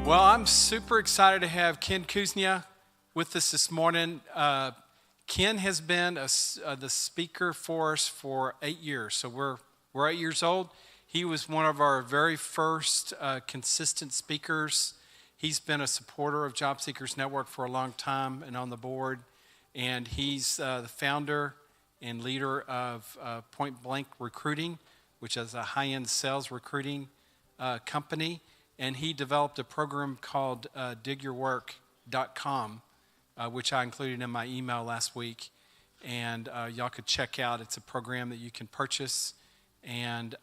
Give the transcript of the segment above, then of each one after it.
Well, I'm super excited to have Ken Kuznia with us this morning. Ken has been the speaker for us for 8 years, so we're 8 years old. He was one of our very first consistent speakers. He's been a supporter of Job Seekers Network for a long time and on the board, and he's the founder and leader of Point Blank Recruiting, which is a high-end sales recruiting company. And he developed a program called DigYourWork.com, which I included in my email last week. And y'all could check out. It's a program that you can purchase. And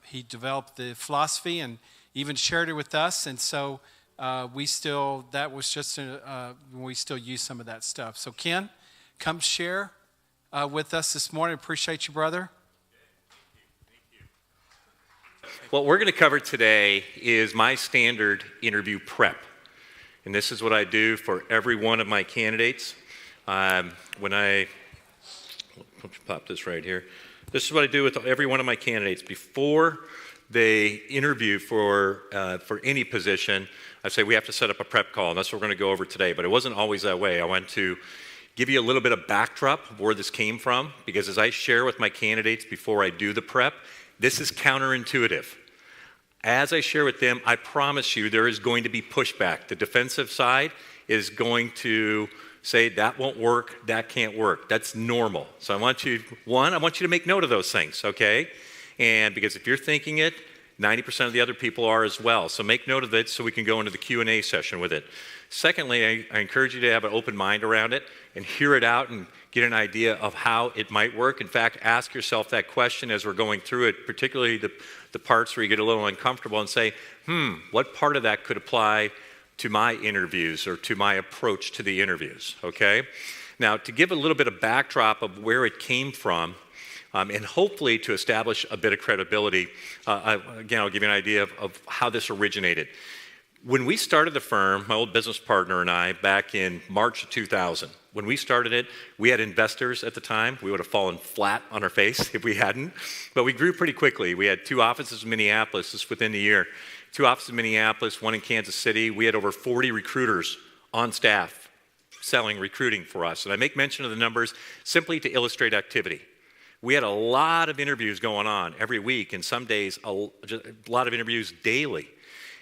he developed the philosophy and even shared it with us. And so we still use some of that stuff. So Ken, come share with us this morning. Appreciate you, brother. What we're going to cover today is my standard interview prep. And this is what I do for every one of my candidates. When I pop this right here. This is what I do with every one of my candidates. Before they interview for any position, I say we have to set up a prep call, and that's what we're going to go over today. But it wasn't always that way. I want to give you a little bit of backdrop of where this came from, because as I share with my candidates before I do the prep, this is counterintuitive. As I share with them, I promise you there is going to be pushback. The defensive side is going to say that won't work, that can't work. That's normal. So I want you to make note of those things, okay? And because if you're thinking it, 90% of the other people are as well. So make note of it so we can go into the Q&A session with it. Secondly, I encourage you to have an open mind around it and hear it out and get an idea of how it might work. In fact, ask yourself that question as we're going through it, particularly the parts where you get a little uncomfortable, and say, what part of that could apply to my interviews or to my approach to the interviews, okay? Now, to give a little bit of backdrop of where it came from, and hopefully to establish a bit of credibility, again, I'll give you an idea of how this originated. When we started the firm, my old business partner and I, back in March of 2000, when we started it, we had investors at the time. We would have fallen flat on our face if we hadn't, but we grew pretty quickly. We had 2 offices in Minneapolis just within the year. 2 offices in Minneapolis, 1 in Kansas City. We had over 40 recruiters on staff selling recruiting for us. And I make mention of the numbers simply to illustrate activity. We had a lot of interviews going on every week, and some days a lot of interviews daily.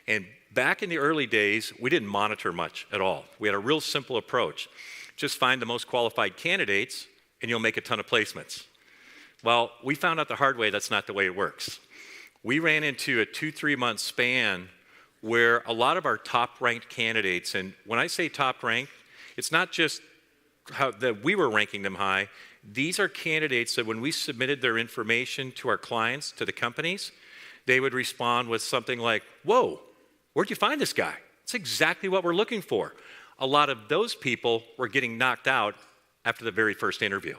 And back in the early days, we didn't monitor much at all. We had a real simple approach. Just find the most qualified candidates, and you'll make a ton of placements. Well, we found out the hard way that's not the way it works. We ran into a 2-3 month span where a lot of our top-ranked candidates, and when I say top-ranked, it's not just that we were ranking them high. These are candidates that when we submitted their information to our clients, to the companies, they would respond with something like, "Whoa, where'd you find this guy? It's exactly what we're looking for." A lot of those people were getting knocked out after the very first interview.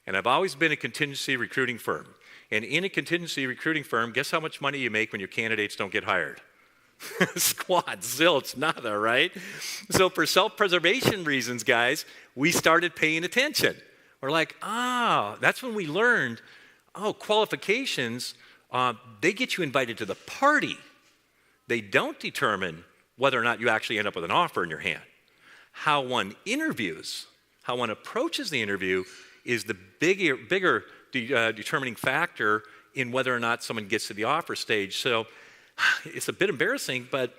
And I've always been a contingency recruiting firm. And in a contingency recruiting firm, guess how much money you make when your candidates don't get hired? Squat, zilch, nada, right? So for self-preservation reasons, guys, we started paying attention. We're like, that's when we learned, qualifications, they get you invited to the party. They don't determine whether or not you actually end up with an offer in your hand. How one interviews, how one approaches the interview is the bigger determining factor in whether or not someone gets to the offer stage. So it's a bit embarrassing, but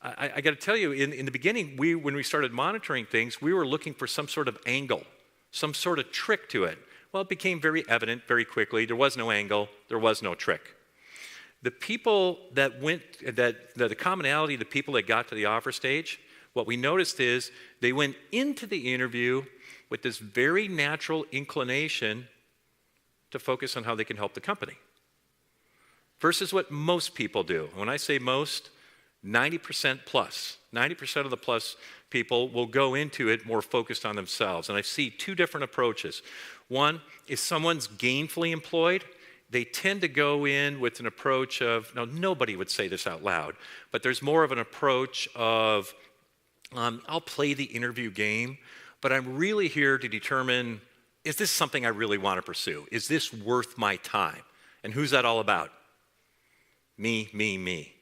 I got to tell you, in the beginning, when we started monitoring things, we were looking for some sort of angle, some sort of trick to it. Well, it became very evident very quickly. There was no angle, there was no trick. The people the commonality of the people that got to the offer stage, what we noticed is they went into the interview with this very natural inclination to focus on how they can help the company. Versus what most people do. When I say most, 90% plus. 90% of the plus people will go into it more focused on themselves. And I see 2 different approaches. One, if someone's gainfully employed, they tend to go in with an approach of, now nobody would say this out loud, but there's more of an approach of, I'll play the interview game, but I'm really here to determine, is this something I really want to pursue? Is this worth my time? And who's that all about? Me, me, me.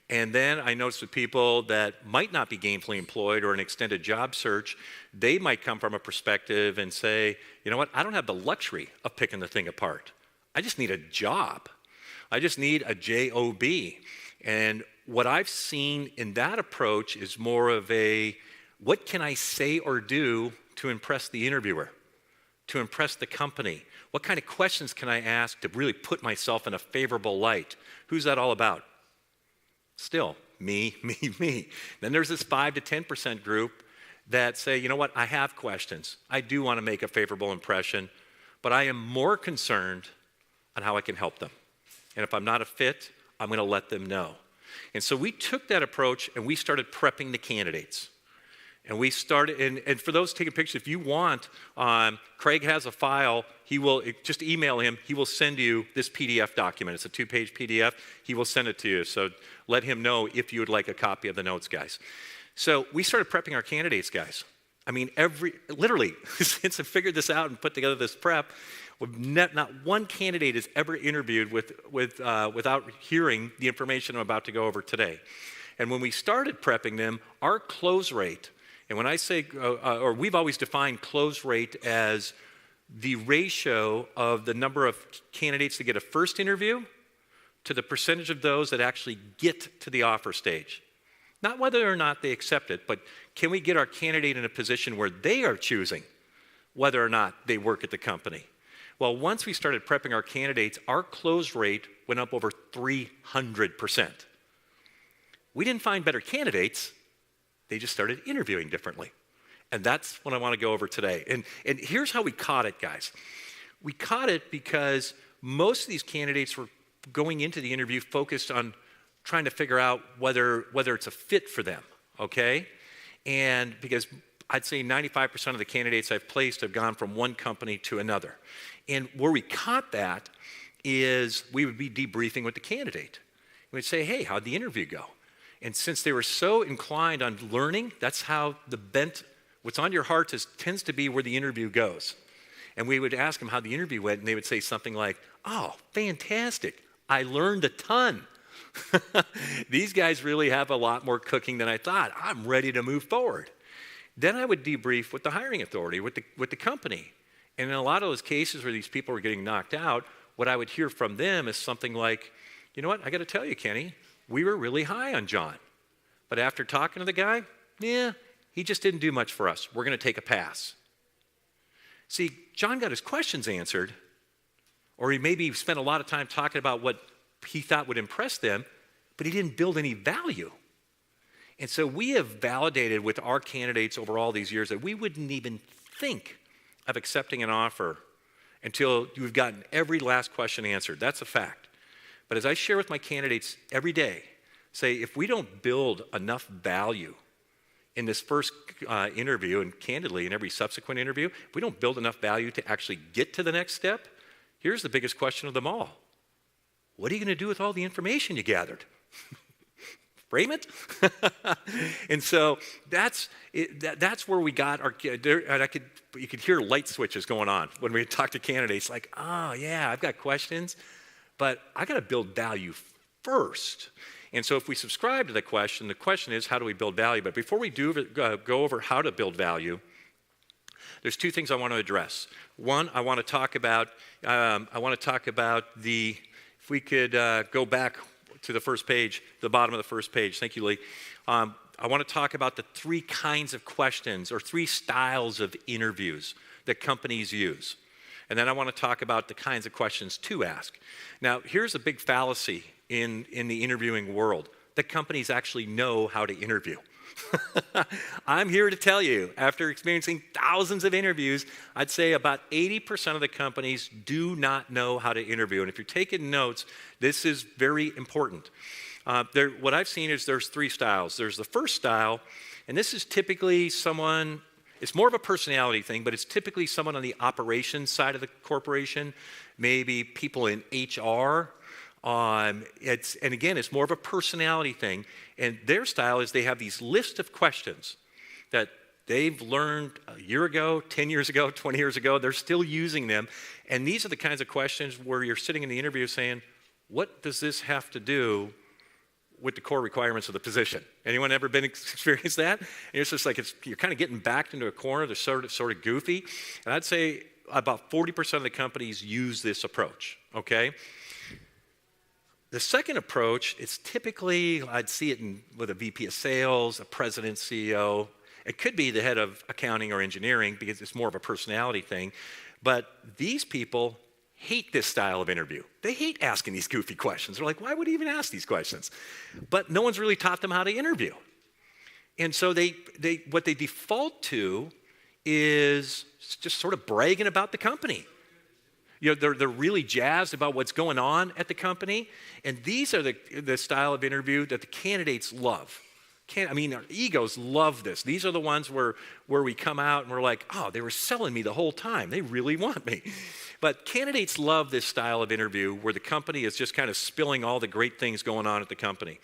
And then I noticed with people that might not be gainfully employed or an extended job search, they might come from a perspective and say, you know what, I don't have the luxury of picking the thing apart. I just need a job. I just need a job. And what I've seen in that approach is more of a, what can I say or do to impress the interviewer, to impress the company? What kind of questions can I ask to really put myself in a favorable light? Who's that all about? Still, me, me, me. Then there's this 5 to 10% group that say, you know what, I have questions. I do want to make a favorable impression, but I am more concerned on how I can help them. And if I'm not a fit, I'm going to let them know. And so we took that approach and we started prepping the candidates. And we started, and for those taking pictures, if you want, Craig has a file. He will, just email him. He will send you this PDF document. It's a 2-page PDF. He will send it to you. So let him know if you would like a copy of the notes, guys. So we started prepping our candidates, guys. I mean, literally, since I figured this out and put together this prep, not one candidate has ever interviewed without hearing the information I'm about to go over today. And when we started prepping them, our close rate, and when I say, or we've always defined close rate as the ratio of the number of candidates that get a first interview to the percentage of those that actually get to the offer stage. Not whether or not they accept it, but can we get our candidate in a position where they are choosing whether or not they work at the company? Well, once we started prepping our candidates, our close rate went up over 300%. We didn't find better candidates. They just started interviewing differently. And that's what I want to go over today. And here's how we caught it, guys. We caught it because most of these candidates were going into the interview focused on trying to figure out whether it's a fit for them, okay? And because I'd say 95% of the candidates I've placed have gone from one company to another. And where we caught that is we would be debriefing with the candidate. We'd say, hey, how'd the interview go? And since they were so inclined on learning, that's how the bent, what's on your heart tends to be where the interview goes. And we would ask them how the interview went, and they would say something like, oh, fantastic. I learned a ton. These guys really have a lot more cooking than I thought. I'm ready to move forward. Then I would debrief with the hiring authority, with the company. And in a lot of those cases where these people were getting knocked out, what I would hear from them is something like, you know what, I got to tell you, Kenny, we were really high on John. But after talking to the guy, yeah, he just didn't do much for us. We're going to take a pass. See, John got his questions answered, or he maybe spent a lot of time talking about what he thought would impress them, but he didn't build any value. And so we have validated with our candidates over all these years that we wouldn't even think of accepting an offer until you've gotten every last question answered. That's a fact. But as I share with my candidates every day, say if we don't build enough value in this first interview, and candidly in every subsequent interview, if we don't build enough value to actually get to the next step, here's the biggest question of them all. What are you going to do with all the information you gathered? Frame it? And so that's where we got our, and you could hear light switches going on when we talk to candidates like, oh yeah, I've got questions, but I got to build value first. And so if we subscribe to the question is how do we build value? But before we do go over how to build value, there's two things I want to address. One, I want to talk about the, if we could go back to the first page, the bottom of the first page. Thank you, Lee. I want to talk about the 3 kinds of questions or 3 styles of interviews that companies use. And then I want to talk about the kinds of questions to ask. Now, here's a big fallacy in the interviewing world, that companies actually know how to interview. I'm here to tell you, after experiencing thousands of interviews, I'd say about 80% of the companies do not know how to interview. And if you're taking notes, this is very important. What I've seen is there's 3 styles. There's the first style, and this is typically someone, it's more of a personality thing, but it's typically someone on the operations side of the corporation, maybe people in HR. And again, it's more of a personality thing. And their style is they have these lists of questions that they've learned a year ago, 10 years ago, 20 years ago. They're still using them. And these are the kinds of questions where you're sitting in the interview saying, what does this have to do with the core requirements of the position. Anyone ever been experienced that? And it's just like you're kind of getting backed into a corner. They're sort of goofy. And I'd say about 40% of the companies use this approach, okay? The second approach is typically, I'd see it with a VP of sales, a president, CEO. It could be the head of accounting or engineering because it's more of a personality thing. But these people hate this style of interview. They hate asking these goofy questions. They're like, why would he even ask these questions? But no one's really taught them how to interview. And so what they default to is just sort of bragging about the company. You know, they're really jazzed about what's going on at the company. And these are the style of interview that the candidates love. Our egos love this. These are the ones where we come out and we're like, oh, they were selling me the whole time. They really want me. But candidates love this style of interview where the company is just kind of spilling all the great things going on at the company.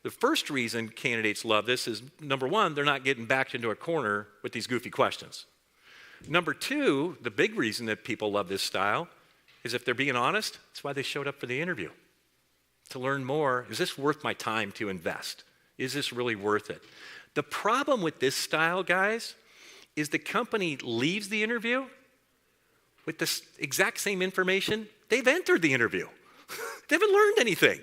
The first reason candidates love this is, number one, they're not getting backed into a corner with these goofy questions. Number two, the big reason that people love this style is if they're being honest, that's why they showed up for the interview. To learn more, is this worth my time to invest? Is this really worth it? The problem with this style, guys, is the company leaves the interview with the exact same information they've entered the interview. They haven't learned anything.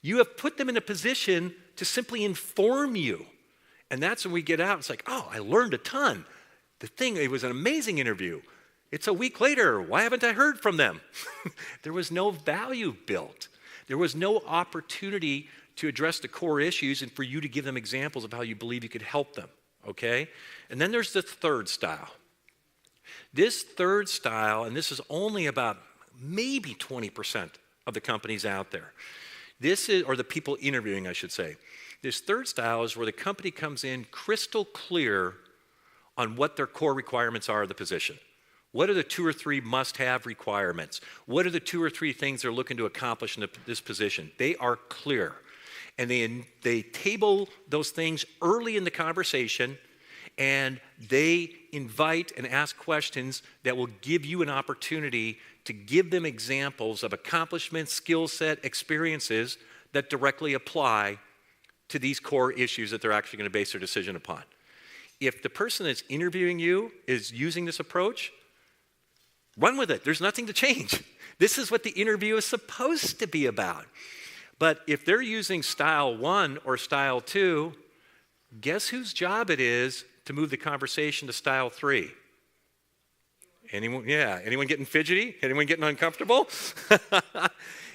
You have put them in a position to simply inform you. And that's when we get out, it's like, oh, I learned a ton. It was an amazing interview. It's a week later, why haven't I heard from them? There was no value built. There was no opportunity to address the core issues and for you to give them examples of how you believe you could help them, okay? And then there's the third style. This third style, and this is only about maybe 20% of the companies out there. Or the people interviewing, I should say. This third style is where the company comes in crystal clear on what their core requirements are of the position. What are the 2 or 3 must-have requirements? What are the 2 or 3 things they're looking to accomplish in this position? They are clear. And they table those things early in the conversation, and they invite and ask questions that will give you an opportunity to give them examples of accomplishments, skill set, experiences that directly apply to these core issues that they're actually going to base their decision upon. If the person that's interviewing you is using this approach, run with it. There's nothing to change. This is what the interview is supposed to be about. But if they're using style 1 or style 2, guess whose job it is to move the conversation to style 3? Anyone? Yeah. Anyone getting fidgety? Anyone getting uncomfortable?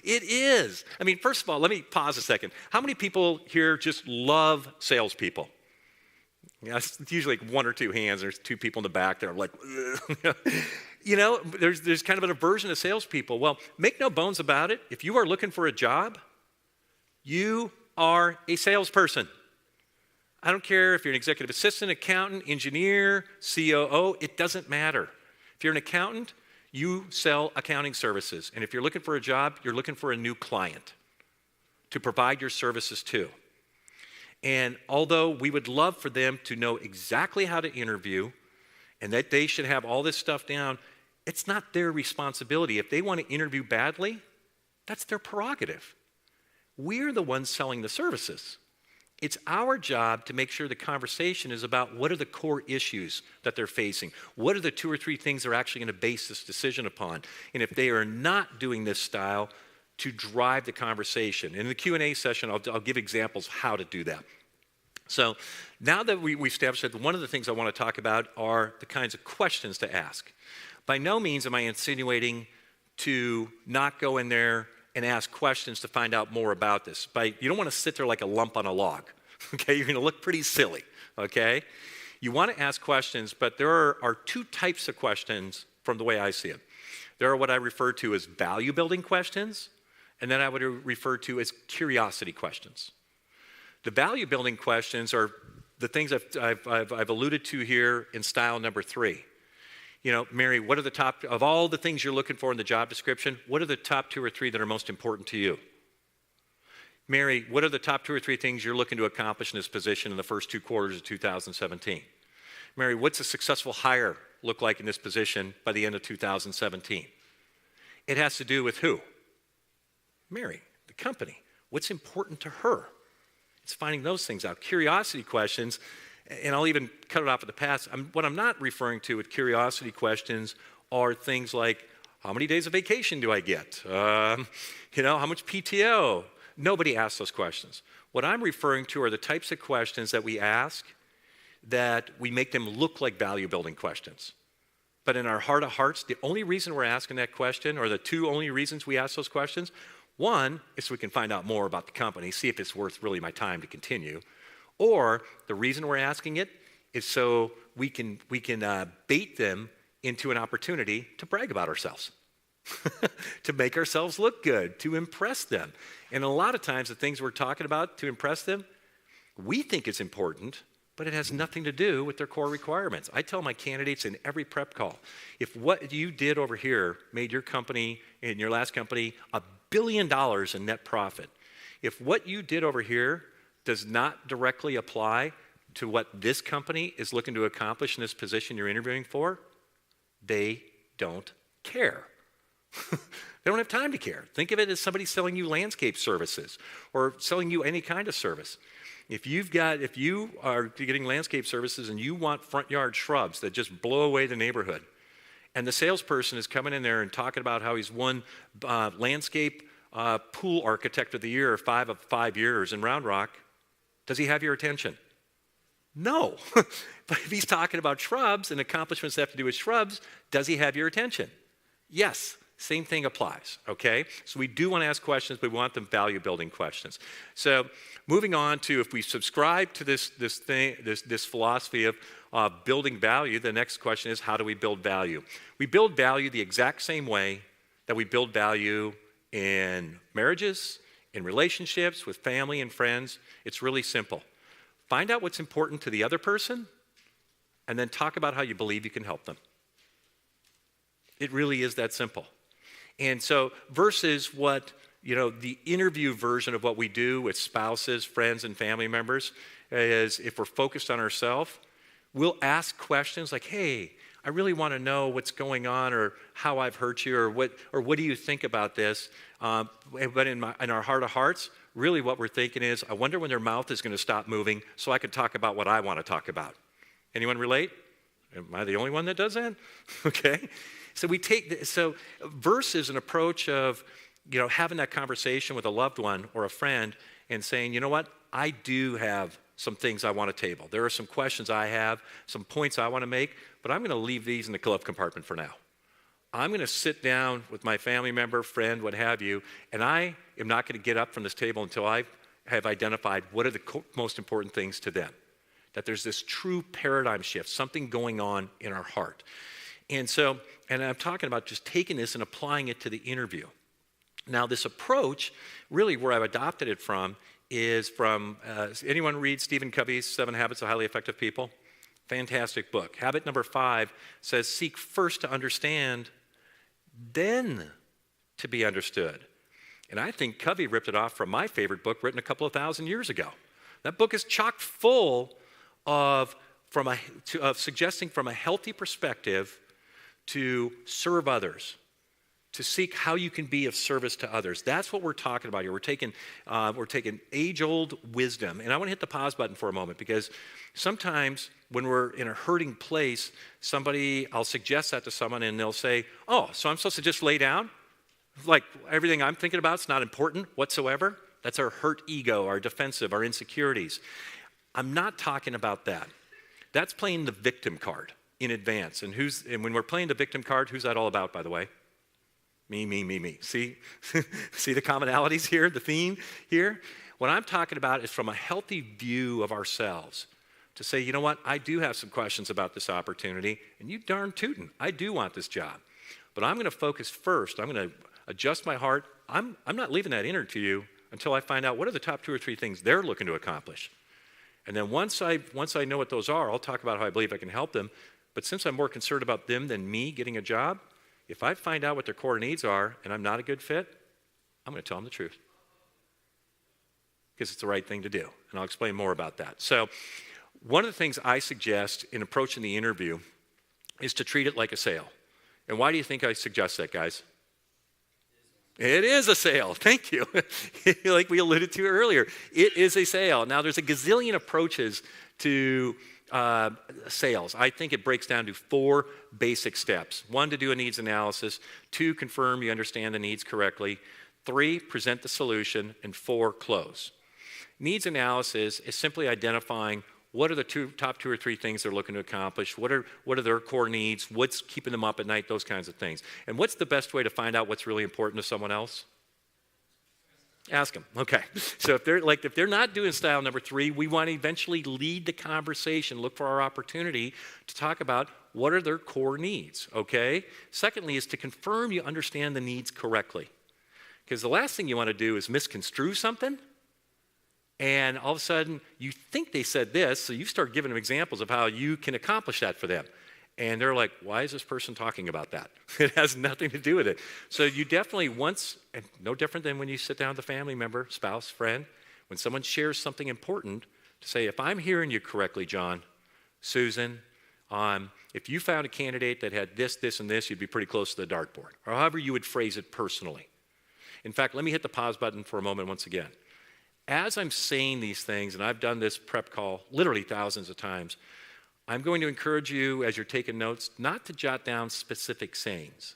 It is. I mean, first of all, let me pause a second. How many people here just love salespeople? Yeah, it's usually like 1 or 2 hands. There's 2 people in the back that are like, you know, there's kind of an aversion to salespeople. Well, make no bones about it. If you are looking for a job, you are a salesperson. I don't care if you're an executive assistant, accountant, engineer, COO, it doesn't matter. If you're an accountant, you sell accounting services. And if you're looking for a job, you're looking for a new client to provide your services to. And although we would love for them to know exactly how to interview and that they should have all this stuff down, it's not their responsibility. If they want to interview badly, that's their prerogative. We're the ones selling the services. It's our job to make sure the conversation is about what are the core issues that they're facing. What are the 2 or 3 things they're actually going to base this decision upon? And if they are not doing this style, to drive the conversation. In the Q&A session, I'll give examples how to do that. So now that we established that, one of the things I want to talk about are the kinds of questions to ask. By no means am I insinuating to not go in there and ask questions to find out more about this. You don't want to sit there like a lump on a log, okay? You're going to look pretty silly, okay? You want to ask questions, but there are 2 types of questions from the way I see it. There are what I refer to as value-building questions, and then I would refer to as curiosity questions. The value-building questions are the things I've alluded to here in style number 3. You know, Mary, what are the top, of all the things you're looking for in the job description, what are the top 2 or 3 that are most important to you? Mary, what are the top 2 or 3 things you're looking to accomplish in this position in the first 2 quarters of 2017? Mary, what's a successful hire look like in this position by the end of 2017? It has to do with who? Mary, the company. What's important to her? It's finding those things out. Curiosity questions, and I'll even cut it off at the pass. What I'm not referring to with curiosity questions are things like, how many days of vacation do I get? How much PTO? Nobody asks those questions. What I'm referring to are the types of questions that we ask that we make them look like value-building questions. But in our heart of hearts, the only reason we're asking that question, or the two only reasons we ask those questions, one is so we can find out more about the company, see if it's worth really my time to continue. Or the reason we're asking it is so we can bait them into an opportunity to brag about ourselves, to make ourselves look good, to impress them. And a lot of times the things we're talking about to impress them, we think it's important, but it has nothing to do with their core requirements. I tell my candidates in every prep call, if what you did over here made your company, in your last company, $1 billion in net profit, if what you did over here does not directly apply to what this company is looking to accomplish in this position you're interviewing for, they don't care. They don't have time to care. Think of it as somebody selling you landscape services or selling you any kind of service. If you are getting landscape services and you want front yard shrubs that just blow away the neighborhood, and the salesperson is coming in there and talking about how he's won landscape pool architect of the year 5 of 5 years in Round Rock, does he have your attention? No. But if he's talking about shrubs and accomplishments that have to do with shrubs, does he have your attention? Yes. Same thing applies, okay? So we do want to ask questions, but we want them value-building questions. So moving on to, if we subscribe to this philosophy of building value, the next question is, how do we build value? We build value the exact same way that we build value in marriages, in relationships, with family and friends. It's really simple. Find out what's important to the other person, and then talk about how you believe you can help them. It really is that simple. And so versus what, the interview version of what we do with spouses, friends, and family members is, if we're focused on ourselves, we'll ask questions like, hey, I really want to know what's going on, or how I've hurt you, or what do you think about this? But in our heart of hearts, really what we're thinking is, I wonder when their mouth is going to stop moving so I can talk about what I want to talk about. Anyone relate? Am I the only one that does that? Okay. So versus an approach of, having that conversation with a loved one or a friend and saying, you know what, I do have some things I want to table. There are some questions I have, some points I want to make, but I'm going to leave these in the glove compartment for now. I'm going to sit down with my family member, friend, what have you, and I am not going to get up from this table until I have identified what are the most important things to them. That there's this true paradigm shift, something going on in our heart. And I'm talking about just taking this and applying it to the interview. Now, this approach, really where I've adopted it from, is from, anyone read Stephen Covey's 7 Habits of Highly Effective People? Fantastic book. Habit number 5 says, seek first to understand, then to be understood. And I think Covey ripped it off from my favorite book written a couple of thousand years ago. That book is chock full of suggesting from a healthy perspective to serve others, to seek how you can be of service to others. That's what we're talking about here. We're taking age-old wisdom. And I want to hit the pause button for a moment, because sometimes when we're in a hurting place, I'll suggest that to someone and they'll say, oh, so I'm supposed to just lay down? Like everything I'm thinking about is not important whatsoever? That's our hurt ego, our defensive, our insecurities. I'm not talking about that. That's playing the victim card in advance. And when we're playing the victim card, who's that all about, by the way? Me. See the commonalities here, the theme here? What I'm talking about is from a healthy view of ourselves, to say, you know what, I do have some questions about this opportunity, and you darn tootin', I do want this job. But I'm going to focus first. I'm going to adjust my heart. I'm not leaving that interview until I find out what are the top 2 or 3 things they're looking to accomplish. And then once I know what those are, I'll talk about how I believe I can help them. But since I'm more concerned about them than me getting a job, if I find out what their core needs are and I'm not a good fit, I'm going to tell them the truth. Because it's the right thing to do. And I'll explain more about that. So one of the things I suggest in approaching the interview is to treat it like a sale. And why do you think I suggest that, guys? It is a sale. Thank you. Like we alluded to earlier, it is a sale. Now, there's a gazillion approaches to sales. I think it breaks down to 4 basic steps. 1, to do a needs analysis. 2, confirm you understand the needs correctly. 3, present the solution. And 4, close. Needs analysis is simply identifying what are the top 2 or 3 things they're looking to accomplish, what are their core needs, what's keeping them up at night, those kinds of things. And what's the best way to find out what's really important to someone else? Ask them. Okay. So if they're not doing style number 3, we want to eventually lead the conversation, look for our opportunity to talk about what are their core needs, okay? Secondly is to confirm you understand the needs correctly. Because the last thing you want to do is misconstrue something, and all of a sudden you think they said this, so you start giving them examples of how you can accomplish that for them. And they're like, why is this person talking about that? It has nothing to do with it. So you definitely and no different than when you sit down with a family member, spouse, friend, when someone shares something important, to say, if I'm hearing you correctly, John, Susan, if you found a candidate that had this, this, and this, you'd be pretty close to the dartboard, or however you would phrase it personally. In fact, let me hit the pause button for a moment once again. As I'm saying these things, and I've done this prep call literally thousands of times, I'm going to encourage you, as you're taking notes, not to jot down specific sayings.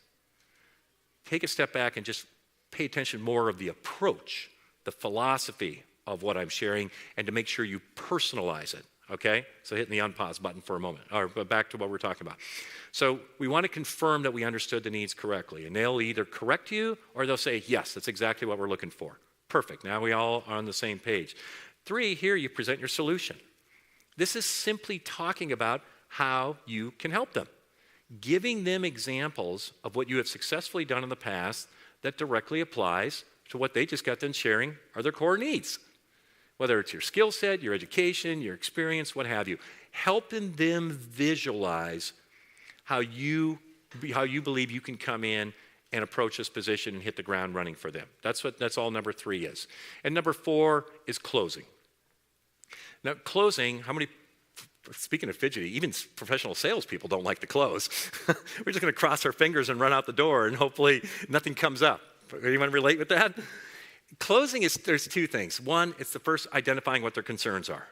Take a step back and just pay attention more of the approach, the philosophy of what I'm sharing, and to make sure you personalize it, okay? So hitting the unpause button for a moment, or back to what we're talking about. So we want to confirm that we understood the needs correctly, and they'll either correct you or they'll say, yes, that's exactly what we're looking for. Perfect, now we all are on the same page. 3, here you present your solution. This is simply talking about how you can help them, giving them examples of what you have successfully done in the past that directly applies to what they just got done sharing are their core needs. Whether it's your skill set, your education, your experience, what have you. Helping them visualize how you believe you can come in and approach this position and hit the ground running for them. That's all number 3 is. And number 4 is closing. Now, closing, speaking of fidgety, even professional salespeople don't like to close. We're just going to cross our fingers and run out the door, and hopefully nothing comes up. Anyone relate with that? Closing there's 2 things. 1, it's the first identifying what their concerns are.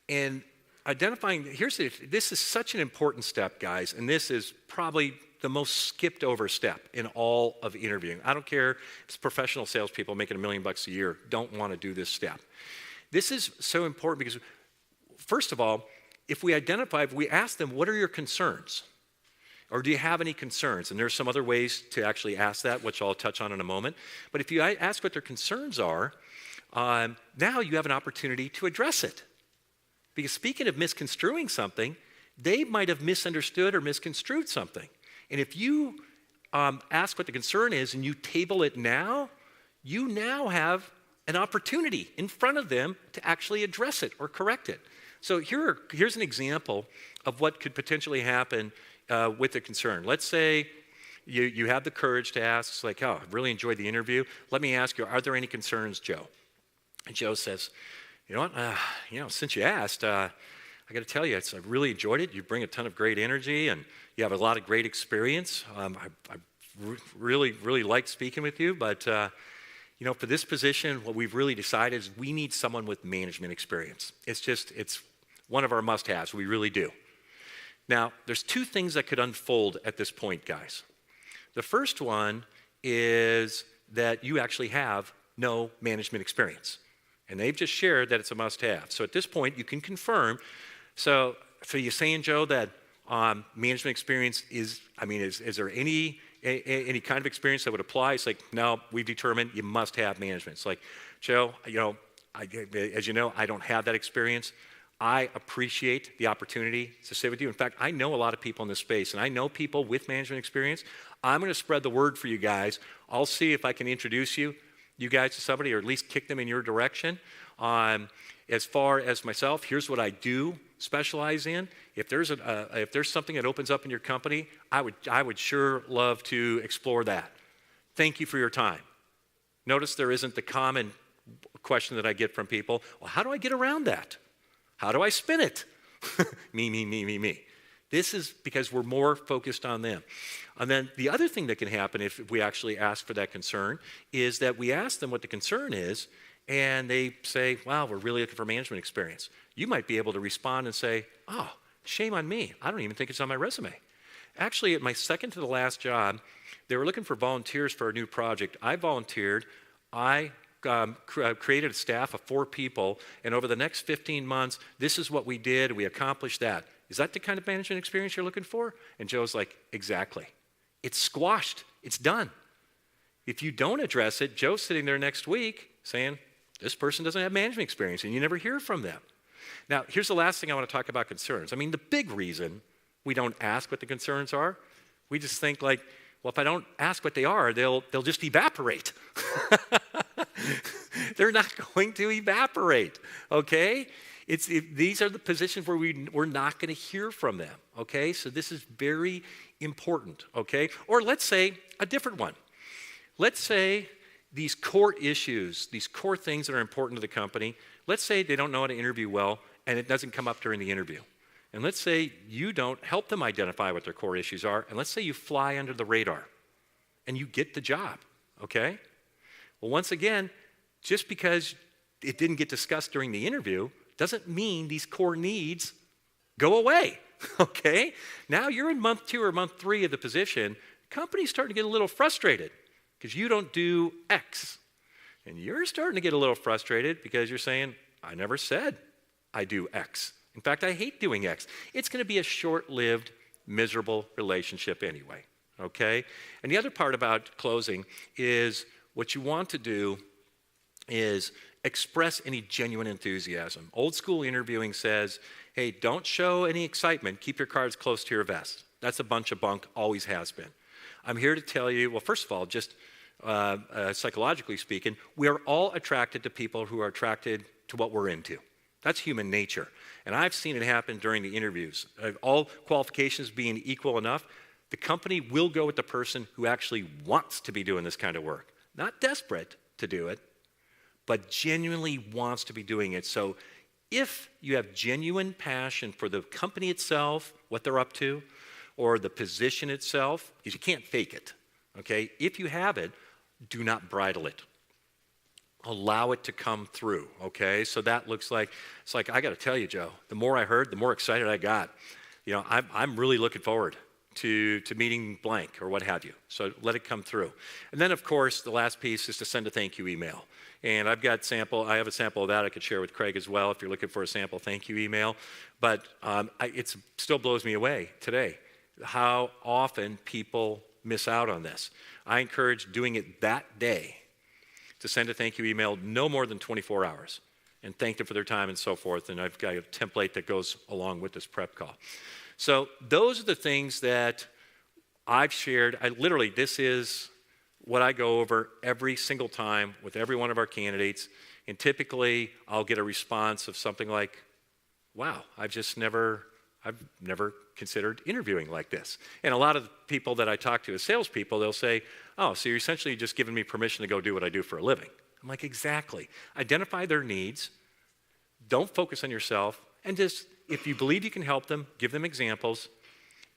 And this is such an important step, guys, and this is probably the most skipped over step in all of interviewing. I don't care if it's professional salespeople making $1 million a year, don't want to do this step. This is so important because, first of all, if we ask them, what are your concerns? Or do you have any concerns? And there's some other ways to actually ask that, which I'll touch on in a moment. But if you ask what their concerns are, now you have an opportunity to address it. Because speaking of misconstruing something, they might have misunderstood or misconstrued something. And if you ask what the concern is and you table it now, you now have an opportunity in front of them to actually address it or correct it. So here's an example of what could potentially happen with the concern. Let's say you have the courage to ask, it's like, oh, I really enjoyed the interview. Let me ask you, are there any concerns, Joe? And Joe says, you know what, since you asked, I got to tell you, I really enjoyed it. You bring a ton of great energy, and you have a lot of great experience. I really, really liked speaking with you, but for this position, what we've really decided is we need someone with management experience. It's one of our must-haves. We really do. Now, there's 2 things that could unfold at this point, guys. The first one is that you actually have no management experience. And they've just shared that it's a must-have. So at this point, you can confirm. So you're saying, Joe, that management experience is there any kind of experience that would apply? It's like, no, we've determined you must have management. It's like, Joe, as you know, I don't have that experience. I appreciate the opportunity to sit with you. In fact, I know a lot of people in this space, and I know people with management experience. I'm going to spread the word for you guys. I'll see if I can introduce you guys to somebody, or at least kick them in your direction. As far as myself, here's what I do specialize in. If there's something that opens up in your company, I would sure love to explore that. Thank you for your time. Notice there isn't the common question that I get from people. Well, how do I get around that? How do I spin it? Me. This is because we're more focused on them. And then the other thing that can happen if we actually ask for that concern is that we ask them what the concern is, and they say, wow, we're really looking for management experience. You might be able to respond and say, oh, shame on me. I don't even think it's on my resume. Actually, at my second to the last job, they were looking for volunteers for a new project. I volunteered. I created a staff of 4 people, and over the next 15 months, this is what we did. We accomplished that. Is that the kind of management experience you're looking for? And Joe's like, exactly. It's squashed. It's done. If you don't address it, Joe's sitting there next week saying, this person doesn't have management experience, and you never hear from them. Now, here's the last thing I want to talk about concerns. I mean, the big reason we don't ask what the concerns are, we just think like, well, if I don't ask what they are, they'll just evaporate. They're not going to evaporate, okay? These are the positions where we're not going to hear from them, okay? So this is very important, okay? Or let's say a different one. Let's say these core issues, these core things that are important to the company, let's say they don't know how to interview well and it doesn't come up during the interview. And let's say you don't help them identify what their core issues are, and let's say you fly under the radar and you get the job, okay? Well, once again, just because it didn't get discussed during the interview doesn't mean these core needs go away, okay? Now you're in month 2 or month 3 of the position, company's starting to get a little frustrated because you don't do X. And you're starting to get a little frustrated because you're saying, I never said I do X. In fact, I hate doing X. It's going to be a short-lived, miserable relationship anyway, okay? And the other part about closing is what you want to do is express any genuine enthusiasm. Old school interviewing says, hey, don't show any excitement. Keep your cards close to your vest. That's a bunch of bunk, always has been. I'm here to tell you, well, first of all, just psychologically speaking, we are all attracted to people who are attracted to what we're into. That's human nature. And I've seen it happen during the interviews. All qualifications being equal enough, the company will go with the person who actually wants to be doing this kind of work. Not desperate to do it, but genuinely wants to be doing it. So if you have genuine passion for the company itself, what they're up to, or the position itself, because you can't fake it, okay? If you have it, do not bridle it. Allow it to come through, okay? So that looks like, it's like, I got to tell you, Joe, the more I heard, the more excited I got. You know, I'm really looking forward to meeting blank or what have you. So let it come through. And then, of course, the last piece is to send a thank you email. And I have a sample of that I could share with Craig as well if you're looking for a sample thank you email. But it still blows me away today how often people miss out on this. I encourage doing it that day to send a thank you email no more than 24 hours and thank them for their time and so forth. And I've got a template that goes along with this prep call. So those are the things that I've shared. This is what I go over every single time with every one of our candidates. And typically I'll get a response of something like, wow, I've never considered interviewing like this. And a lot of the people that I talk to as salespeople, they'll say, oh, so you're essentially just giving me permission to go do what I do for a living. I'm like, exactly. Identify their needs. Don't focus on yourself. And just, if you believe you can help them, give them examples.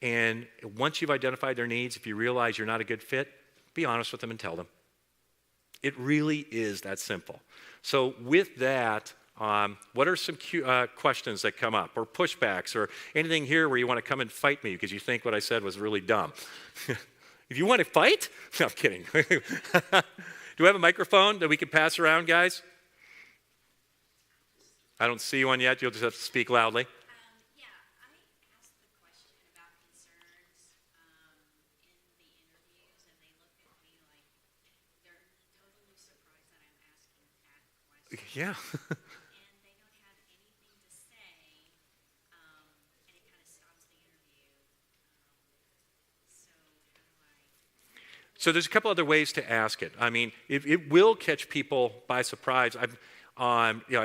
And once you've identified their needs, if you realize you're not a good fit, be honest with them and tell them. It really is that simple. So with that, what are some questions that come up or pushbacks or anything here where you want to come and fight me because you think what I said was really dumb? If you want to fight? No, I'm kidding. Do we have a microphone that we can pass around, guys? I don't see one yet. You'll just have to speak loudly. Yeah, I asked the question about concerns in the interviews, and they look at me like they're totally surprised that I'm asking that question. Yeah. And they don't have anything to say, and it kind of stops the interview. So how do I... So there's a couple other ways to ask it. I mean, it will catch people by surprise. I've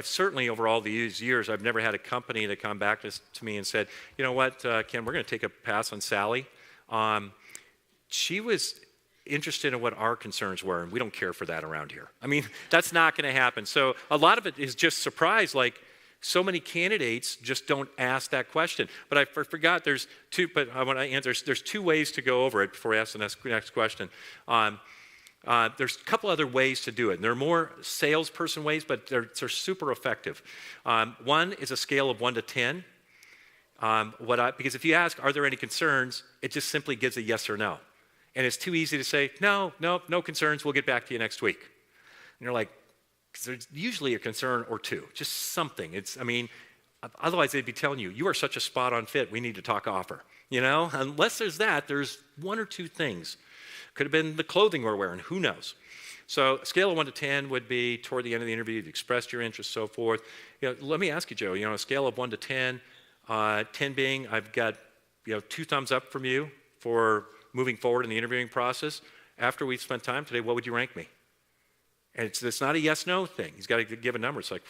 certainly over all these years, I've never had a company that come back to me and said, you know what, Ken, we're going to take a pass on Sally. She was interested in what our concerns were, and we don't care for that around here. I mean, that's not going to happen. So a lot of it is just surprise, like, So many candidates just don't ask that question. But I forgot there's two, but I want to answer, there's two ways to go over it before I ask the next question. There's a couple other ways to do it. And they're more salesperson ways, but they're super effective. One is a scale of 1 to 10. Because if you ask, are there any concerns, it just simply gives a yes or no. And it's too easy to say, no concerns, we'll get back to you next week. And you're like, because there's usually a concern or two, just something. Otherwise they'd be telling you, you are such a spot on fit, we need to talk offer. Unless there's that, there's one or two things. Could have been the clothing we're wearing, who knows? So a scale of 1 to 10 would be toward the end of the interview, you've expressed your interest, so forth. Let me ask you, Joe, a scale of 1 to 10, 10 being I've got 2 thumbs up from you for moving forward in the interviewing process. After we've spent time today, what would you rank me? And it's not a yes/no thing. He's got to give a number. It's like,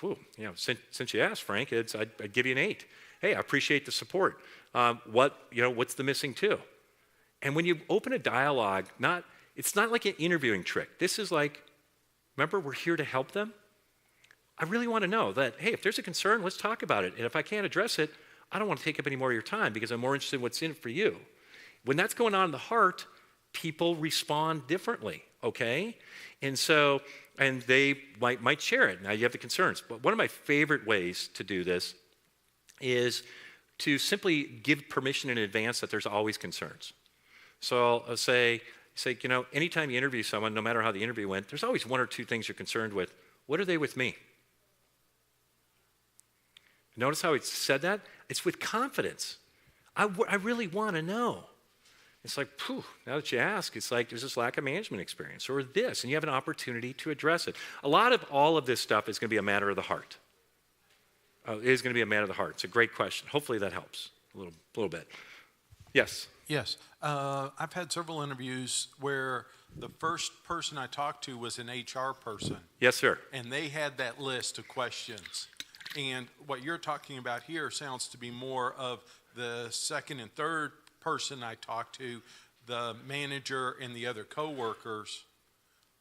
since you asked, Frank, I'd give you an 8. Hey, I appreciate the support. What's the missing 2? And when you open a dialogue, it's not like an interviewing trick. This is like, remember, we're here to help them. I really want to know that, hey, if there's a concern, let's talk about it. And if I can't address it, I don't want to take up any more of your time because I'm more interested in what's in it for you. When that's going on in the heart, people respond differently, okay? And they might share it. Now you have the concerns. But one of my favorite ways to do this is to simply give permission in advance that there's always concerns. So I'll say, anytime you interview someone, no matter how the interview went, there's always 1 or 2 things you're concerned with. What are they with me? Notice how he said that? It's with confidence. I really want to know. It's like, now that you ask, it's like there's this lack of management experience or this, and you have an opportunity to address it. A lot of all of this stuff is going to be a matter of the heart. It is going to be a matter of the heart. It's a great question. Hopefully that helps a little bit. Yes? Yes. I've had several interviews where the first person I talked to was an HR person. Yes, sir. And they had that list of questions. And what you're talking about here sounds to be more of the second and third person I talked to, the manager and the other coworkers,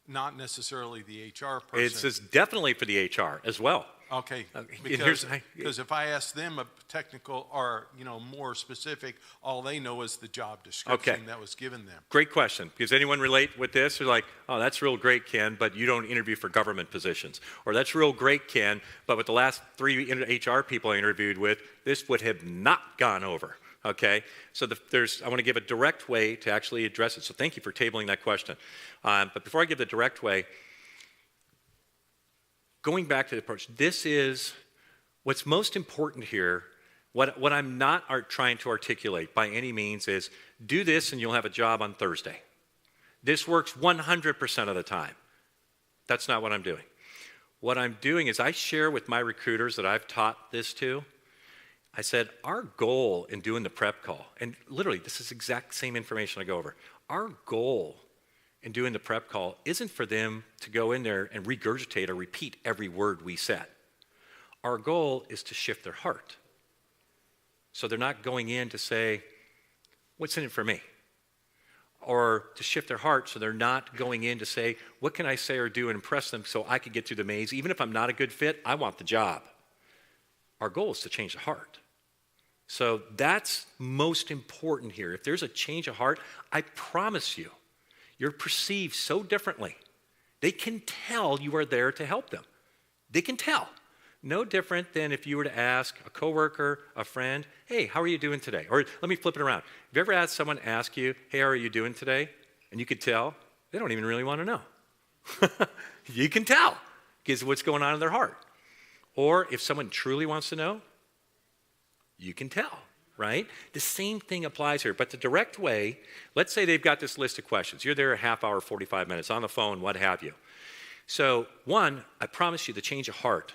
not necessarily the HR person. It's definitely for the HR as well. Okay, because if I ask them a technical or more specific, all they know is the job description that was given them. Great question. Does anyone relate with this? They're like, oh, that's real great, Ken, but you don't interview for government positions. Or that's real great, Ken, but with the last 3 HR people I interviewed with, this would have not gone over. Okay, so I want to give a direct way to actually address it. So thank you for tabling that question. But before I give the direct way, going back to the approach, this is what's most important here. What I'm not trying to articulate by any means is do this and you'll have a job on Thursday. This works 100% of the time. That's not what I'm doing. What I'm doing is I share with my recruiters that I've taught this to. I said, our goal in doing the prep call, and literally this is exact same information I go over, our goal in doing the prep call isn't for them to go in there and regurgitate or repeat every word we said. Our goal is to shift their heart. So they're not going in to say, what's in it for me? Or to shift their heart so they're not going in to say, what can I say or do and impress them so I could get through the maze? Even if I'm not a good fit, I want the job. Our goal is to change the heart. So that's most important here. If there's a change of heart, I promise you, you're perceived so differently. They can tell you are there to help them. They can tell. No different than if you were to ask a coworker, a friend, hey, how are you doing today? Or let me flip it around. Have you ever had someone ask you, hey, how are you doing today? And you could tell they don't even really want to know. You can tell because of what's going on in their heart. Or if someone truly wants to know, you can tell, right? The same thing applies here, but the direct way, let's say they've got this list of questions. You're there a half hour, 45 minutes, on the phone, what have you. So one, I promise you the change of heart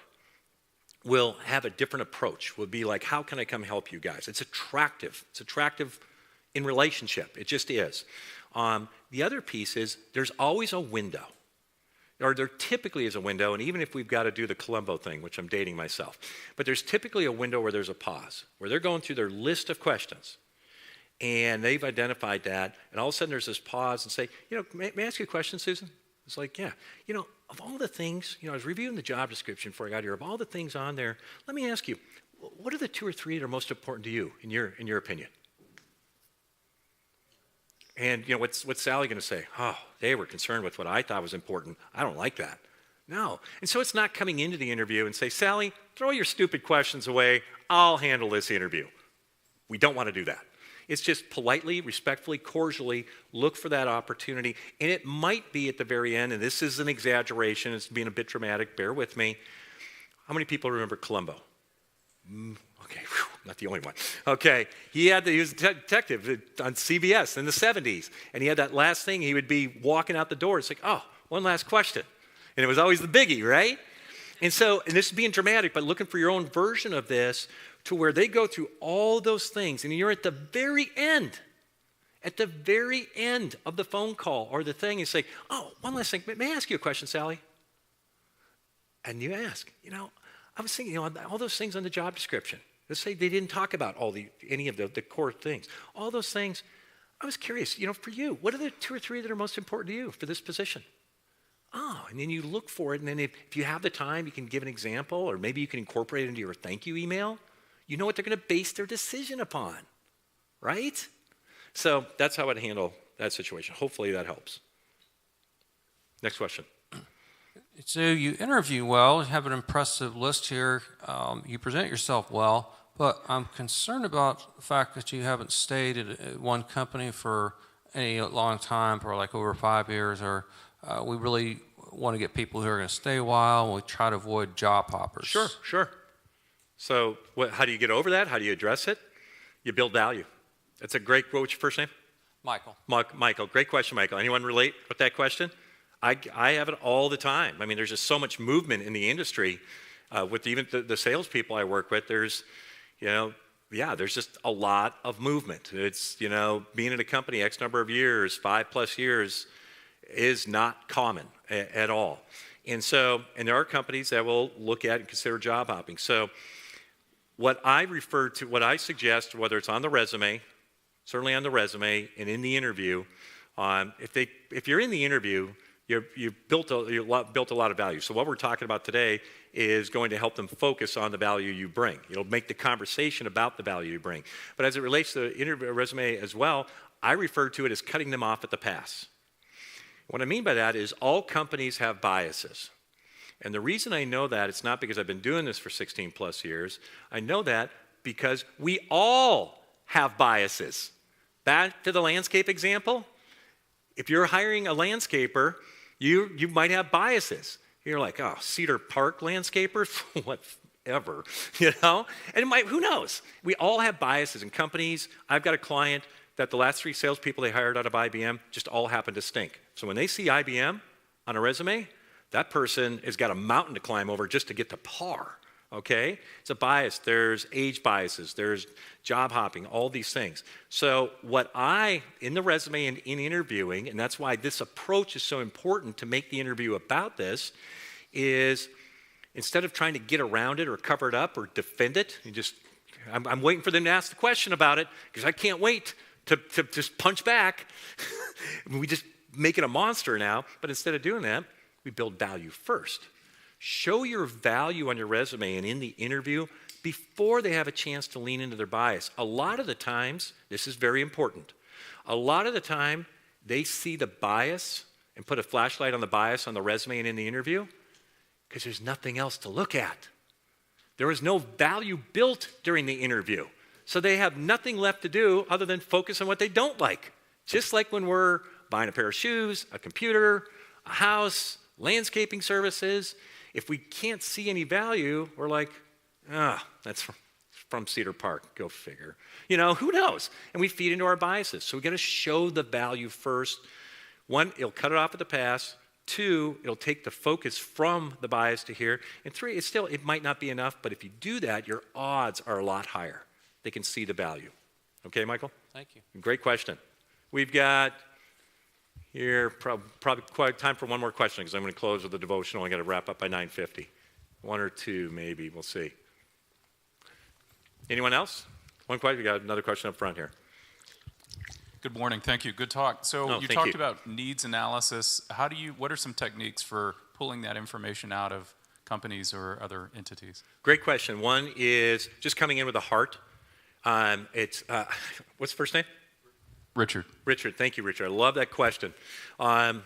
will have a different approach. Will be like, how can I come help you guys? It's attractive. It's attractive in relationship. It just is. The other piece is there's always a window. Or there typically is a window, and even if we've got to do the Columbo thing, which I'm dating myself, but there's typically a window where there's a pause, where they're going through their list of questions, and they've identified that, and all of a sudden there's this pause and say, may I ask you a question, Susan? It's like, yeah, of all the things, I was reviewing the job description before I got here. Of all the things on there, let me ask you, what are the 2 or 3 that are most important to you, in your opinion? And what's Sally going to say? Oh, they were concerned with what I thought was important. I don't like that. No. And so it's not coming into the interview and say, Sally, throw your stupid questions away. I'll handle this interview. We don't want to do that. It's just politely, respectfully, cordially look for that opportunity. And it might be at the very end, and this is an exaggeration, it's being a bit dramatic, bear with me. How many people remember Columbo? Okay, whew, not the only one. Okay, he was a detective on CBS in the 70s, and he had that last thing, he would be walking out the door. It's like, oh, one last question. And it was always the biggie, right? And this is being dramatic, but looking for your own version of this to where they go through all those things, and you're at the very end of the phone call or the thing, and say, oh, one last thing, may I ask you a question, Sally? And you ask, I was thinking, all those things on the job description. Let's say they didn't talk about any of the core things. All those things, I was curious, for you, what are the 2 or 3 that are most important to you for this position? Oh, and then you look for it, and then if you have the time, you can give an example, or maybe you can incorporate it into your thank you email. You know what they're going to base their decision upon, right? So that's how I'd handle that situation. Hopefully that helps. Next question. So you interview well, you have an impressive list here, you present yourself well, but I'm concerned about the fact that you haven't stayed at one company for any long time, for like over 5 years, or we really want to get people who are going to stay a while, and we try to avoid job hoppers. Sure. So how do you get over that? How do you address it? You build value. That's a great, what's your first name? Michael. Michael, great question, Michael. Anyone relate with that question? I have it all the time. I mean, there's just so much movement in the industry with even the salespeople I work with. There's, there's just a lot of movement. It's, being in a company X number of years, 5+ years, is not common at all. And there are companies that will look at and consider job hopping. So what I suggest, whether it's on the resume, certainly on the resume and in the interview, if you're in the interview, you've built a lot of value. So what we're talking about today is going to help them focus on the value you bring. It'll make the conversation about the value you bring. But as it relates to the interview resume as well, I refer to it as cutting them off at the pass. What I mean by that is all companies have biases. And the reason I know that, it's not because I've been doing this for 16+ years. I know that because we all have biases. Back to the landscape example, if you're hiring a landscaper, you might have biases. You're like, oh, Cedar Park landscapers? Whatever, And who knows? We all have biases in companies. I've got a client that the last 3 salespeople they hired out of IBM just all happen to stink. So when they see IBM on a resume, that person has got a mountain to climb over just to get to par, okay? It's a bias. There's age biases. There's job hopping, all these things. So in the resume and in interviewing, and that's why this approach is so important to make the interview about this, is instead of trying to get around it or cover it up or defend it, I'm waiting for them to ask the question about it because I can't wait to just punch back. We just make it a monster now, but instead of doing that, we build value first. Show your value on your resume and in the interview before they have a chance to lean into their bias. A lot of the times, this is very important, a lot of the time they see the bias and put a flashlight on the bias on the resume and in the interview because there's nothing else to look at. There is no value built during the interview. So they have nothing left to do other than focus on what they don't like. Just like when we're buying a pair of shoes, a computer, a house, landscaping services, if we can't see any value, we're like, that's from Cedar Park, go figure. Who knows? And we feed into our biases. So we got to show the value first. 1, it'll cut it off at the pass. 2, it'll take the focus from the bias to here. And 3, it might not be enough, but if you do that, your odds are a lot higher. They can see the value. Okay, Michael? Thank you. Great question. We've got here probably quite time for one more question because I'm going to close with the devotional. I got to wrap up by 9:50. 1 or 2 maybe, we'll see. Anyone else? One question, we got another question up front here. Good morning. Thank you. Good talk. So you thank talked you. about needs analysis. What are some techniques for pulling that information out of companies or other entities? Great question. One is just coming in with a heart. What's the first name? Richard. Richard. Thank you, Richard. I love that question. A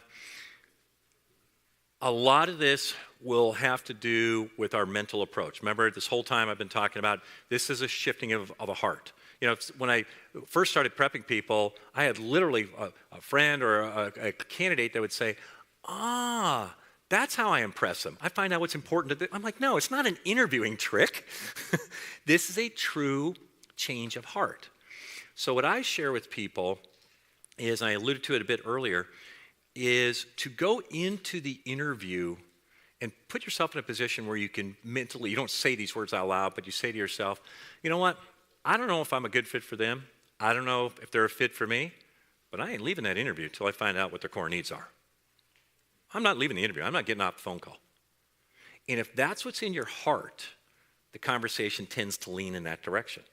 lot of this will have to do with our mental approach. Remember, this whole time I've been talking about this is a shifting of a heart. You know, when I first started prepping people, I had literally a friend or a candidate that would say, that's how I impress them. I find out what's important to them. I'm like, no, it's not an interviewing trick. This is a true change of heart. So what I share with people is, and I alluded to it a bit earlier, is to go into the interview and put yourself in a position where you can mentally, you don't say these words out loud, but you say to yourself, you know what? I don't know if I'm a good fit for them. I don't know if they're a fit for me, but I ain't leaving that interview until I find out what their core needs are. I'm not leaving the interview. I'm not getting off the phone call. And if that's what's in your heart, the conversation tends to lean in that direction.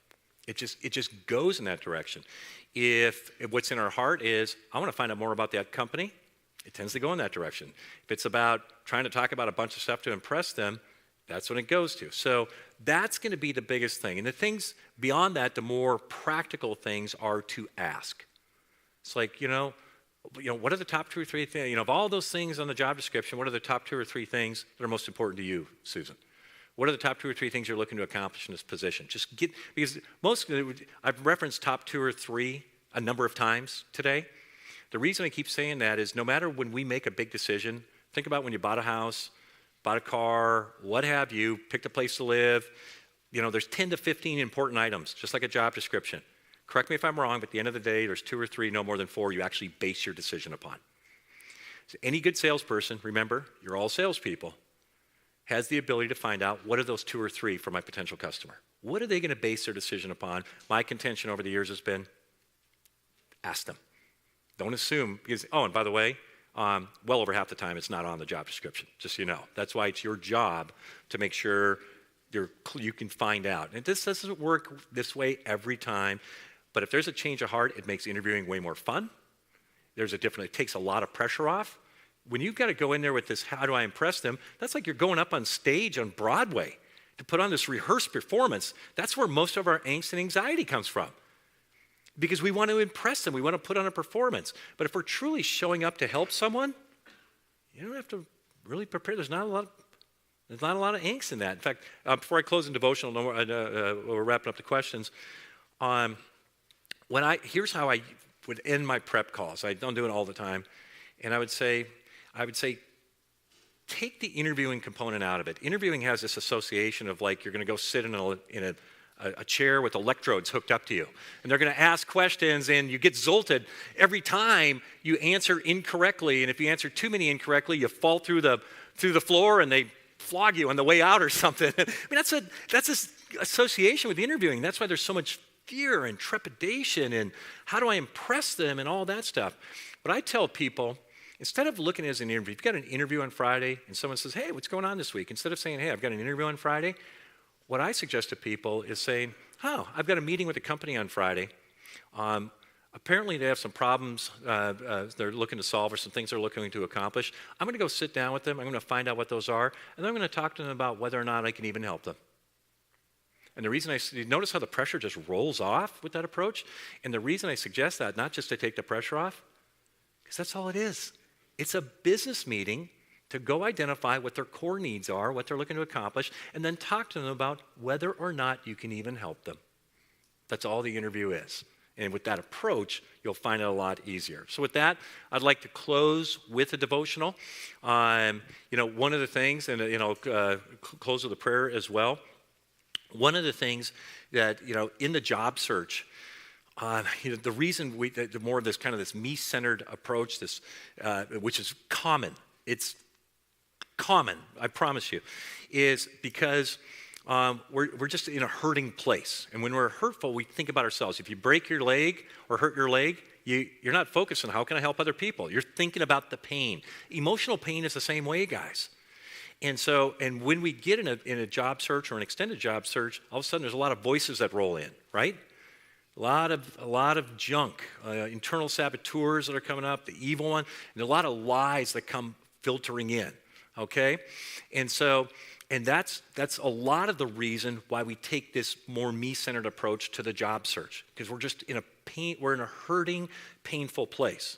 It just goes in that direction. If what's in our heart is, I want to find out more about that company, it tends to go in that direction. If it's about trying to talk about a bunch of stuff to impress them, that's what it goes to. So that's going to be the biggest thing. And the things beyond that, the more practical things are to ask. It's like, you know, what are the top 2 or 3 things? You know, of all those things on the job description, what are the top 2 or 3 things that are most important to you, Susan? What are the top 2 or 3 things you're looking to accomplish in this position? Because I've referenced top 2 or 3 a number of times today. The reason I keep saying that is no matter when we make a big decision, think about when you bought a house, bought a car, what have you, picked a place to live. You know, there's 10 to 15 important items, just like a job description. Correct me if I'm wrong, but at the end of the day, there's 2 or 3, no more than 4, you actually base your decision upon. So any good salesperson, remember, you're all salespeople, has the ability to find out what are those 2 or 3 for my potential customer. What are they going to base their decision upon? My contention over the years has been, ask them. Don't assume, because, and by the way, well over half the time it's not on the job description, just so you know. That's why it's your job to make sure you can find out. And this doesn't work this way every time, but if there's a change of heart, it makes interviewing way more fun. It takes a lot of pressure off. When you've got to go in there with this, how do I impress them? That's like you're going up on stage on Broadway to put on this rehearsed performance. That's where most of our angst and anxiety comes from. Because we want to impress them, we want to put on a performance. But if we're truly showing up to help someone, you don't have to really prepare. There's not a lot of angst in that. In fact, before I close in devotional, we're wrapping up the questions. Here's how I would end my prep calls. I don't do it all the time, and I would say, take the interviewing component out of it. Interviewing has this association of like you're going to go sit in a chair with electrodes hooked up to you. And they're going to ask questions, and you get zolted every time you answer incorrectly. And if you answer too many incorrectly, you fall through the floor, and they flog you on the way out or something. I mean, that's this association with interviewing. That's why there's so much fear and trepidation, and how do I impress them and all that stuff. But I tell people, instead of looking at it as an interview, if you've got an interview on Friday, and someone says, hey, what's going on this week? Instead of saying, hey, I've got an interview on Friday, what I suggest to people is saying, I've got a meeting with a company on Friday. Apparently they have some problems they're looking to solve or some things they're looking to accomplish. I'm going to go sit down with them. I'm going to find out what those are. And then I'm going to talk to them about whether or not I can even help them. And the reason you notice how the pressure just rolls off with that approach? And the reason I suggest that, not just to take the pressure off, because that's all it is. It's a business meeting to go identify what their core needs are, what they're looking to accomplish, and then talk to them about whether or not you can even help them. That's all the interview is. And with that approach, you'll find it a lot easier. So with that, I'd like to close with a devotional. One of the things, and close with a prayer as well. One of the things that, in the job search, the reason the more of this kind of this me-centered approach, this which is common, it's common, I promise you, is because we're just in a hurting place. And when we're hurtful, we think about ourselves. If you break your leg or hurt your leg, you're not focused on how can I help other people. You're thinking about the pain. Emotional pain is the same way, guys. And when we get in a job search or an extended job search, all of a sudden there's a lot of voices that roll in, right? A lot of junk, internal saboteurs that are coming up, the evil one, and a lot of lies that come filtering in, okay? And that's a lot of the reason why we take this more me-centered approach to the job search, because we're in a hurting, painful place.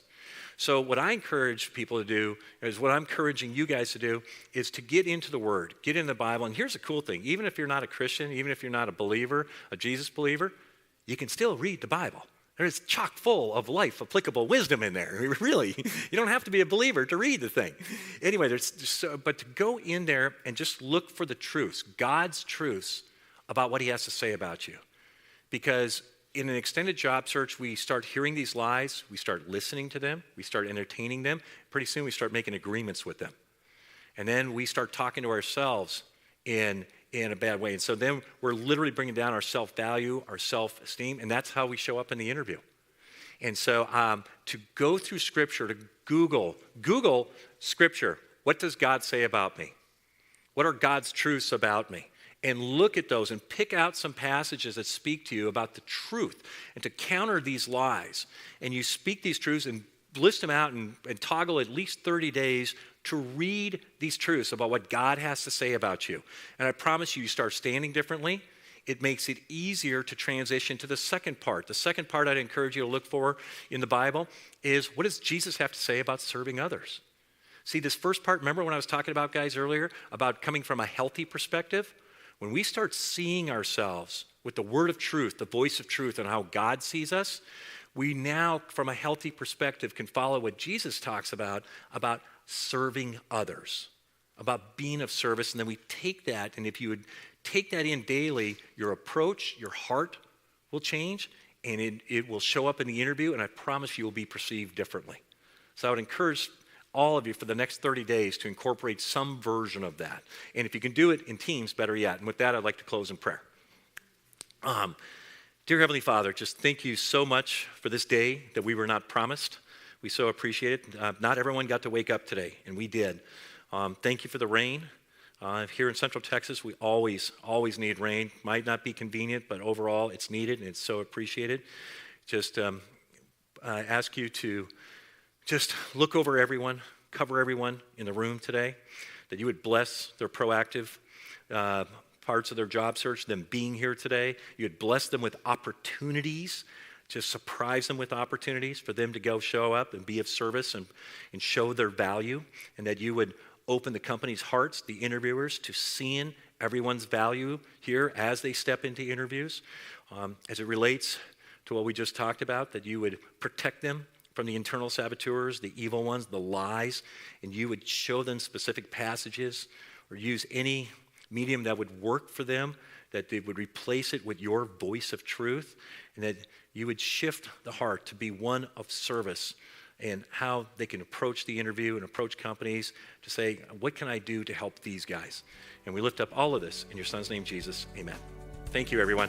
So what I encourage people to do is what I'm encouraging you guys to do is to get into the Word, get in the Bible. And here's the cool thing. Even if you're not a Christian, even if you're not a believer, a Jesus believer, you can still read the Bible. There's chock full of life applicable wisdom in there. Really, you don't have to be a believer to read the thing. Anyway, but to go in there and just look for the truths, God's truths about what he has to say about you. Because in an extended job search, we start hearing these lies, we start listening to them, we start entertaining them. Pretty soon we start making agreements with them. And then we start talking to ourselves in a bad way. And so then we're literally bringing down our self-value, our self-esteem, and that's how we show up in the interview. And so to go through Scripture, to Google Scripture, what does God say about me? What are God's truths about me? And look at those and pick out some passages that speak to you about the truth and to counter these lies. And you speak these truths and list them out and toggle at least 30 days to read these truths about what God has to say about you. And I promise you start standing differently. It makes it easier to transition to the second part. The second part I'd encourage you to look for in the Bible is, what does Jesus have to say about serving others? See, this first part, remember when I was talking about, guys, earlier, about coming from a healthy perspective? When we start seeing ourselves with the word of truth, the voice of truth, and how God sees us, we now, from a healthy perspective, can follow what Jesus talks about serving others, about being of service. And then we take that, and if you would take that in daily, your approach, your heart will change, and it will show up in the interview, and I promise you will be perceived differently. So I would encourage all of you for the next 30 days to incorporate some version of that. And if you can do it in teams, better yet. And with that, I'd like to close in prayer. Dear Heavenly Father, just thank you so much for this day that we were not promised. We so appreciate it. Not everyone got to wake up today, and we did. Thank you for the rain. Here in Central Texas, we always need rain. Might not be convenient, but overall it's needed, and it's so appreciated. Just ask you to just look over everyone, cover everyone in the room today, that you would bless their proactive parts of their job search, them being here today. You would bless them with opportunities, just surprise them with opportunities for them to go show up and be of service and show their value, and that you would open the company's hearts, the interviewers, to seeing everyone's value here as they step into interviews. As it relates to what we just talked about, that you would protect them from the internal saboteurs, the evil ones, the lies, and you would show them specific passages or use any medium that would work for them, that they would replace it with your voice of truth, and that you would shift the heart to be one of service and how they can approach the interview and approach companies to say, what can I do to help these guys? And we lift up all of this in your son's name, Jesus. Amen. Thank you, everyone.